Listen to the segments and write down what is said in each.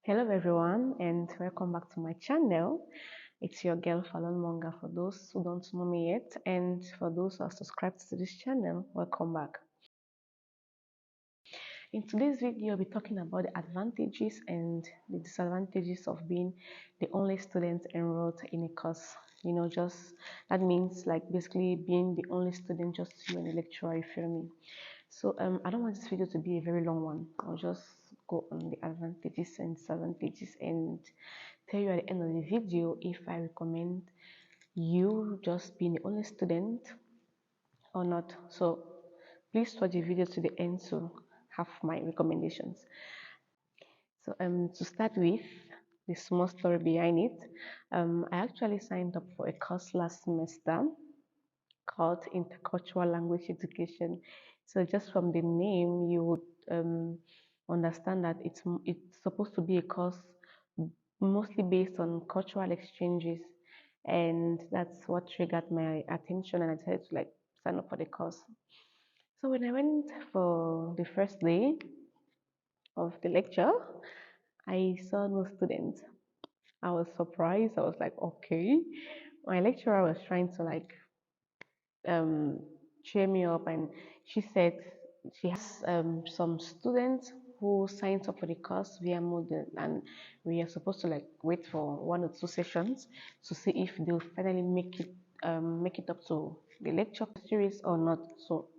Hello everyone and welcome back to my channel. It's your girl Falon Monga for those who don't know me yet, and for those who are subscribed to this channel, welcome back. In today's video, I'll be talking about the advantages and the disadvantages of being the only student enrolled in a course. Just that means like basically being the only student, just you and the lecturer, if you feel me. So I don't want this video to be a very long one. I'll just go on the advantages and disadvantages and tell you at the end of the video if I recommend you just being the only student or not. So please watch the video to the end to have my recommendations. So to start with, the small story behind it, I actually signed up for a course last semester called Intercultural Language Education. So just from the name, you would understand that it's supposed to be a course mostly based on cultural exchanges, and that's what triggered my attention, and I decided to like sign up for the course. So when I went for the first day of the lecture, I saw no students. I was surprised. I was like, okay. My lecturer was trying to like um, cheer me up, and she said she has some students who signed up for the course via Moodle, and we are supposed to like wait for 1 or 2 sessions to see if they'll finally make it up to the lecture series or not. So,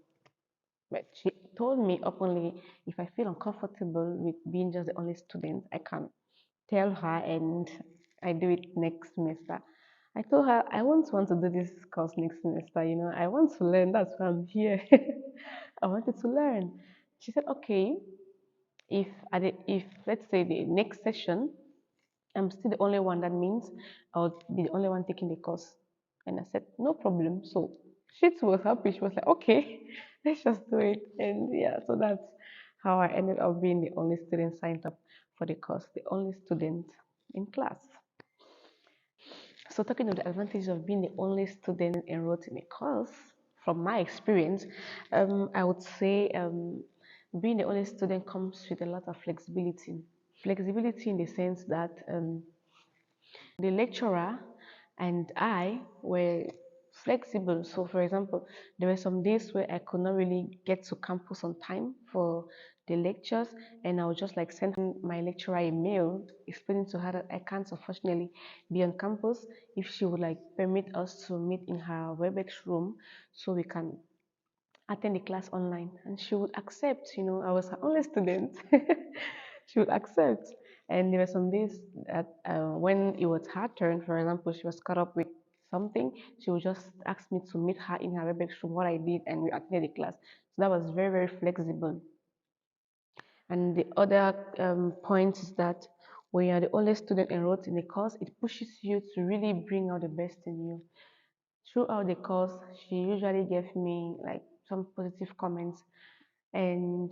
but she told me openly if I feel uncomfortable with being just the only student, I can tell her and I do it next semester. I told her I won't want to do this course next semester, I want to learn, that's why I'm here. I wanted to learn. She said, okay, if let's say the next session I'm still the only one, that means I'll be the only one taking the course. And I said, no problem. So she too was happy. She was like, okay, let's just do it. And yeah, so that's how I ended up being the only student signed up for the course, the only student in class. So talking of the advantage of being the only student enrolled in a course, from my experience, I would say being the only student comes with a lot of flexibility. Flexibility in the sense that the lecturer and I were flexible. So, for example, there were some days where I could not really get to campus on time for the lectures, and I would just like send my lecturer a mail explaining to her that I can't unfortunately be on campus, if she would like permit us to meet in her WebEx room so we can attend the class online. And she would accept. I was her only student. She would accept. And there were some days that when it was her turn, for example, she was caught up with something, she would just ask me to meet her in her WebEx room, what I did, and we attended the class. So that was very, very flexible. And the other point is that when you're the only student enrolled in a course, it pushes you to really bring out the best in you. Throughout the course, she usually gave me like some positive comments, and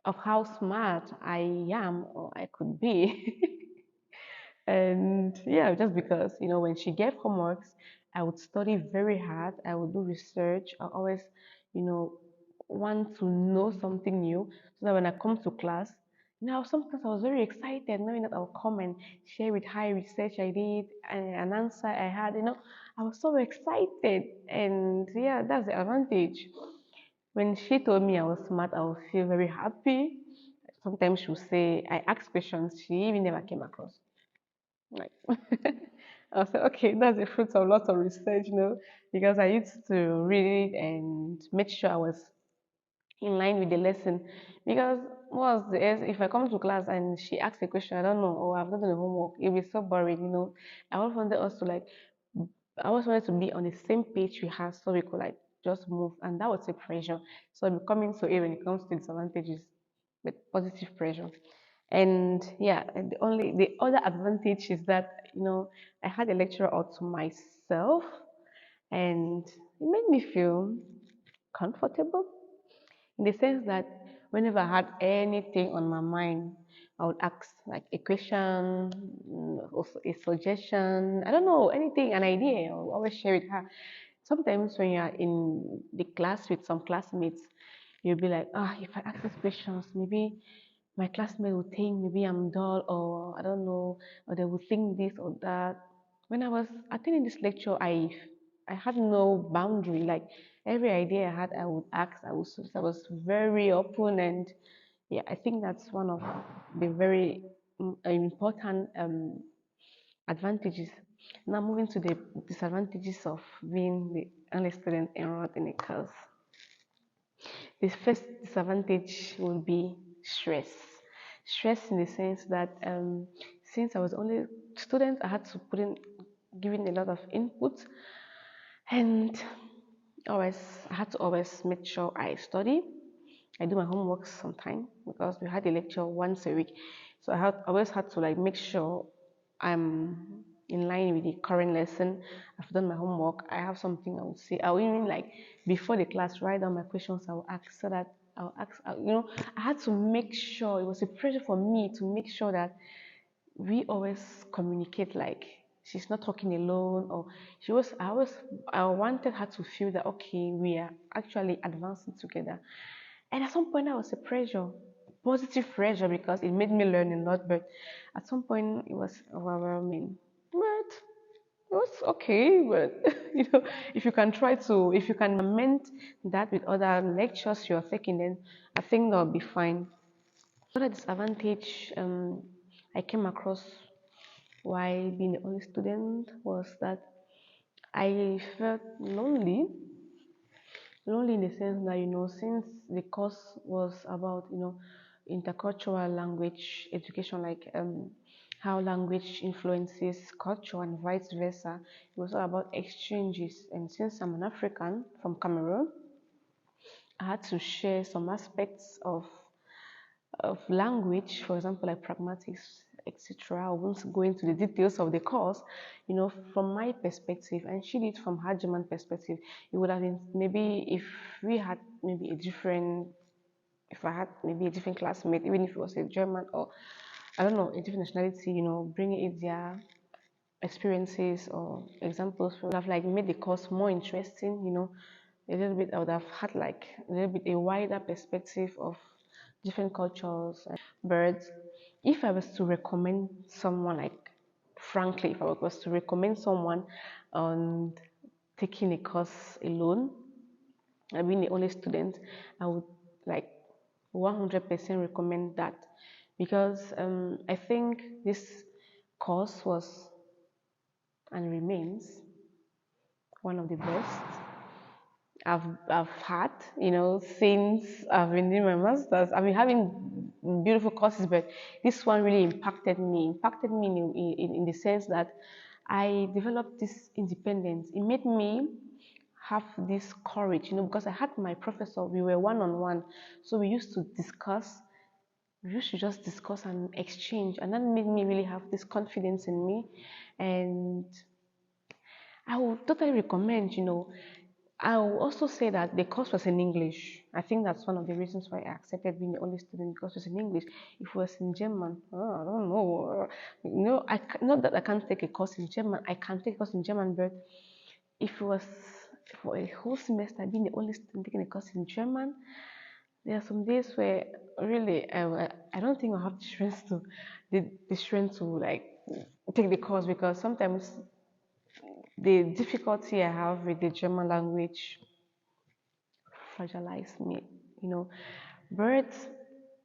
of how smart I am or I could be. And yeah, just because when she gave homeworks, I would study very hard, I would do research, I always you know want to know something new, so that when I come to class, sometimes I was very excited knowing that I'll come and share with her research I did and an answer I had. I was so excited, and yeah, that's the advantage. When she told me I was smart, I would feel very happy. Sometimes she would say I asked questions she even never came across. Like, I was like, okay, that's the fruit of lots of research, because I used to read it and make sure I was in line with the lesson. Because if I come to class and she asks a question, I don't know, or I've not done the homework, it'll be so boring. I always wanted us to like, I always wanted to be on the same page we have so we could like just move, and that would take pressure. So I'm becoming so when it comes to disadvantages, with positive pressure. And yeah, and the other advantage is that I had a lecturer all to myself, and it made me feel comfortable in the sense that whenever I had anything on my mind, I would ask like a question, also a suggestion. I don't know, anything, an idea. I will always share with her. Sometimes when you are in the class with some classmates, you'll be like, if I ask these questions, maybe my classmates would think maybe I'm dull, or I don't know, or they would think this or that. When I was attending this lecture, I had no boundary. Like every idea I had, I would ask. I was very open, and yeah, I think that's one of the very important advantages. Now moving to the disadvantages of being the only student enrolled in a course. The first disadvantage will be stress. Stress in the sense that since I was only student, I had to put in giving a lot of input, and always I had to always make sure I study. I do my homework sometime because we had a lecture once a week, so always had to like make sure I'm in line with the current lesson. I've done my homework. I have something I would say. I will even like before the class write down my questions. I will ask so that I'll ask. I had to make sure it was a pressure for me to make sure that we always communicate, like she's not talking alone, or she was I wanted her to feel that okay, we are actually advancing together. And at some point that was a pressure, positive pressure, because it made me learn a lot, but at some point it was overwhelming. But it was okay. But if you can amend that with other lectures you're taking, then I think that'll be fine. Another disadvantage I came across while being the only student was that I felt lonely. Lonely in the sense that, since the course was about, intercultural language education, like how language influences culture and vice versa, it was all about exchanges. And since I'm an African from Cameroon, I had to share some aspects of language, for example, like pragmatics, etc. I won't go into the details of the course, from my perspective, and she did from her German perspective. It would have been maybe if we had maybe a different, if I had maybe a different classmate, even if it was a German or I don't know, a different nationality, bringing it their experiences or examples would have like made the course more interesting, a little bit. I would have had like a little bit a wider perspective of different cultures. But if I was to recommend someone, like frankly, if I was to recommend someone on taking a course alone, I being the only student, I would like 100% recommend that, because I think this course was and remains one of the best I've had, since I've been doing my masters. I've been having beautiful courses, but this one really impacted me. Impacted me in the sense that I developed this independence. It made me have this courage, because I had my professor. We were one on one, so we used to discuss. We used to just discuss and exchange, and that made me really have this confidence in me, and I would totally recommend, I will also say that the course was in English. I think that's one of the reasons why I accepted being the only student, because it was in English. If it was in German, I don't know. Not that I can't take a course in German. I can take a course in German, but if it was for a whole semester being the only student taking a course in German, there are some days where really I don't think I have the strength to like take the course, because sometimes the difficulty I have with the German language fragilized me, you know. But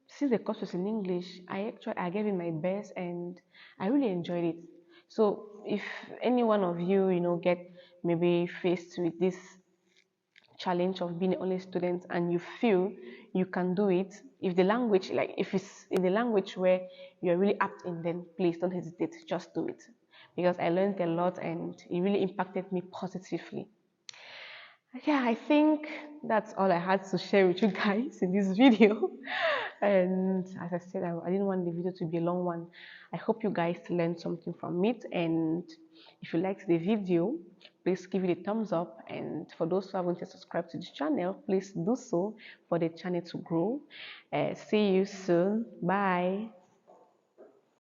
since the course was in English, I gave it my best, and I really enjoyed it. So if any one of you, get maybe faced with this challenge of being the only student, and you feel you can do it, if the language, like if it's in the language where you're really apt in, then please don't hesitate, just do it, because I learned a lot and it really impacted me positively. Yeah, I think that's all I had to share with you guys in this video. And as I said, I didn't want the video to be a long one. I hope you guys learned something from it. And if you liked the video, please give it a thumbs up. And for those who haven't yet subscribed to the channel, please do so for the channel to grow. See you soon. Bye.